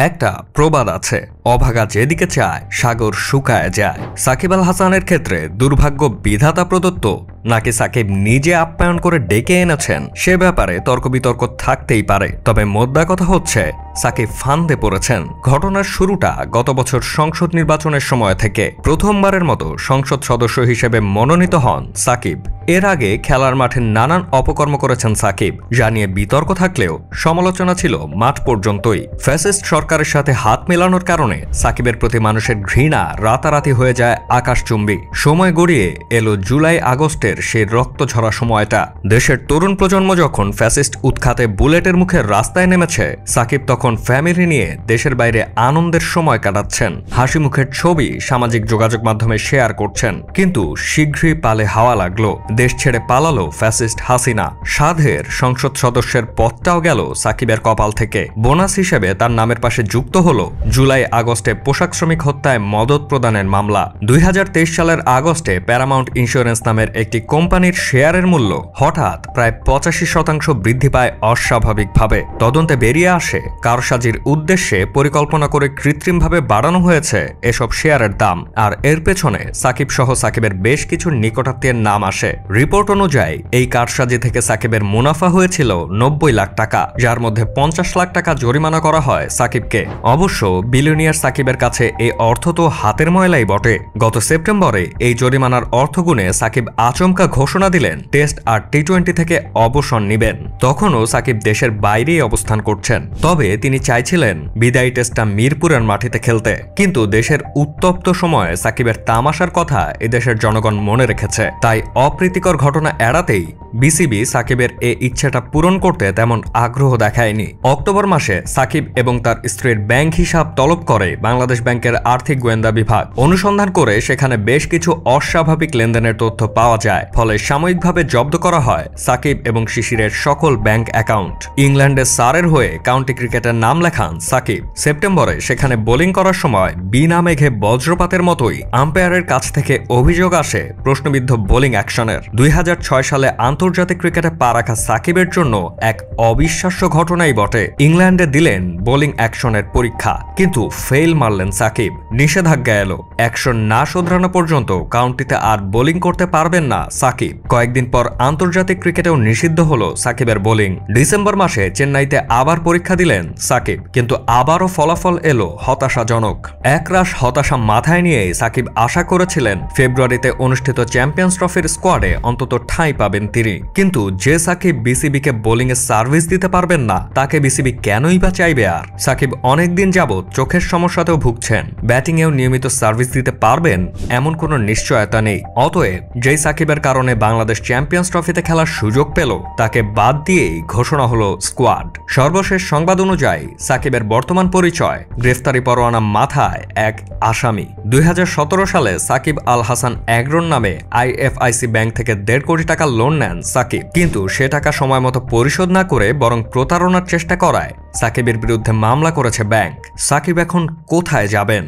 একটা প্রবাদ আছে, অভাগা যেদিকে চায় সাগর শুকায় যায়। সাকিব আল হাসানের ক্ষেত্রে দুর্ভাগ্য বিধাতা প্রদত্ত নাকি সাকিব নিজে আপ্যায়ন করে ডেকে এনেছেন সে ব্যাপারে তর্ক বিতর্ক থাকতেই পারে। তবে মোদ্দা কথা হচ্ছে সাকিব ফান্দে পড়েছেন। ঘটনার শুরুটা গত বছর সংসদ নির্বাচনের সময় থেকে। প্রথমবারের মতো সংসদ সদস্য হিসেবে মনোনীত হন সাকিব। এর আগে খেলার মাঠে নানান অপকর্ম করেছেন সাকিব, যা নিয়ে বিতর্ক থাকলেও সমালোচনা ছিল মাঠ পর্যন্তই। ফ্যাসিস্ট সরকারের সাথে হাত মেলানোর কারণে সাকিবের প্রতি মানুষের ঘৃণা রাতারাতি হয়ে যায় আকাশচুম্বী। সময় গড়িয়ে এলো জুলাই আগস্টের সেই রক্ত ঝরা সময়টা। দেশের তরুণ প্রজন্ম যখন ফ্যাসিস্ট উৎখাতে বুলেটের মুখে রাস্তায় নেমেছে, সাকিব তখন ফ্যামিলি নিয়ে দেশের বাইরে আনন্দের সময় কাটাচ্ছেন। হাসি মুখের ছবি সামাজিক যোগাযোগ মাধ্যমে শেয়ার করছেন। কিন্তু শীঘ্রই পালে হাওয়া লাগলো, দেশ ছেড়ে পালালো ফ্যাসিস্ট হাসিনা। সাধের সংসদ সদস্যের পদটাও গেল সাকিবের কপাল থেকে। বোনাস হিসেবে তার নামের পাশে যুক্ত হলো জুলাই আগস্টে পোশাক শ্রমিক হত্যায় মদত প্রদানের মামলা। 2023 সালের আগস্টে প্যারামাউন্ট ইন্স্যুরেন্স নামের একটি কোম্পানির শেয়ারের মূল্য হঠাৎ প্রায় 85% বৃদ্ধি পায় অস্বাভাবিকভাবে। তদন্তে বেরিয়ে আসে কারসাজির উদ্দেশ্যে পরিকল্পনা করে কৃত্রিমভাবে বাড়ানো হয়েছে এসব শেয়ারের দাম। আর এর পেছনে সাকিব সহ সাকিবের বেশ কিছু নিকটাত্মীয়ের নাম আসে। রিপোর্ট অনুযায়ী এই কারসাজি থেকে সাকিবের মুনাফা হয়েছিল 90 লাখ টাকা, যার মধ্যে 50 লাখ টাকা জরিমানা করা হয় সাকিবকে। অবশ্য বিলিয়নিয়ার সাকিবের কাছে এই অর্থ তো হাতের ময়লাই বটে। গত সেপ্টেম্বরে এই জরিমানার অর্থ গুনে সাকিব আচমকা ঘোষণা দিলেন টেস্ট আর টি-20 থেকে অবসর নিবেন। তখনও সাকিব দেশের বাইরেই অবস্থান করছেন। তবে তিনি চাইছিলেন বিদায়ী টেস্টটা মিরপুরের মাটিতে খেলতে। কিন্তু দেশের উত্তপ্ত সময়ে সাকিবের তামাশার কথা এদেশের জনগণ মনে রেখেছে। তাই অপ্রীতিকর ঘটনা এড়াতেই বিসিবি সাকিবের এই ইচ্ছাটা পূরণ করতে তেমন আগ্রহ দেখায়নি। অক্টোবর মাসে সাকিব এবং তার স্ত্রীর ব্যাংক হিসাব তলব করে বাংলাদেশ ব্যাংকের আর্থিক গোয়েন্দা বিভাগ। অনুসন্ধান করে সেখানে বেশ কিছু অস্বাভাবিক লেনদেনের তথ্য পাওয়া যায়। ফলে সাময়িকভাবে জব্দ করা হয় সাকিব এবং শিশিরের সকল ব্যাংক অ্যাকাউন্ট। ইংল্যান্ডের সারের হয়ে কাউন্টি ক্রিকেটের নাম লেখান সাকিব। সেপ্টেম্বরে সেখানে বোলিং করার সময় বিনা মেঘে বজ্রপাতের মতোই আম্পায়ারের কাছ থেকে অভিযোগ আসে প্রশ্নবিদ্ধ বোলিং অ্যাকশনের। 2006 সালে আন্তর্জাতিক ক্রিকেটে পা রাখা সাকিবের জন্য এক অবিশ্বাস্য ঘটনাই বটে। ইংল্যান্ডে দিলেন বোলিং অ্যাকশনের পরীক্ষা, কিন্তু ফেল মারলেন সাকিব। নিষেধাজ্ঞা এলো, অ্যাকশন না শোধরানো পর্যন্ত কাউন্টিতে আর বোলিং করতে পারবেন না সাকিব। কয়েকদিন পর আন্তর্জাতিক ক্রিকেটেও নিষিদ্ধ হলো সাকিবের বোলিং। ডিসেম্বর মাসে চেন্নাইতে আবার পরীক্ষা দিলেন সাকিব, কিন্তু আবারও ফলাফল এলো হতাশাজনক। একরাশ হতাশা মাথায় নিয়েই সাকিব আশা করেছিলেন ফেব্রুয়ারিতে অনুষ্ঠিত চ্যাম্পিয়ন্স ট্রফির স্কোয়াডে অন্তত ঠাঁই পাবেন তিনি। কিন্তু যে সাকিব বিসিবিকে বোলিং এ সার্ভিস দিতে পারবেন না, তাকে বিসিবি কেনই বা চাইবে আর? সাকিব অনেকদিন যাবৎ চোখের সমস্যাতেও ভুগছেন। ব্যাটিংয়েও নিয়মিত সার্ভিস দিতে পারবেন এমন কোনো নিশ্চয়তা নেই। অতএব যেই সাকিবের কারণে বাংলাদেশ চ্যাম্পিয়ন্স ট্রফিতে খেলার সুযোগ পেল, তাকে বাদ দিয়েই ঘোষণা হলো স্কোয়াড। সর্বশেষ সংবাদ অনুযায়ী সাকিবের বর্তমান পরিচয় গ্রেফতারি পরোয়ানা মাথায় এক আসামি। 2017 সালে সাকিব আল হাসান অ্যাগ্রোর নামে আইএফআইসি ব্যাংক থেকে 1.5 কোটি টাকা লোন নেন সাকিব। কিন্তু সে টাকা সময় মতো পরিশোধ না করে বরং প্রতারণার চেষ্টা করায় সাকিবের বিরুদ্ধে মামলা করেছে ব্যাংক। সাকিব এখন কোথায় যাবেন?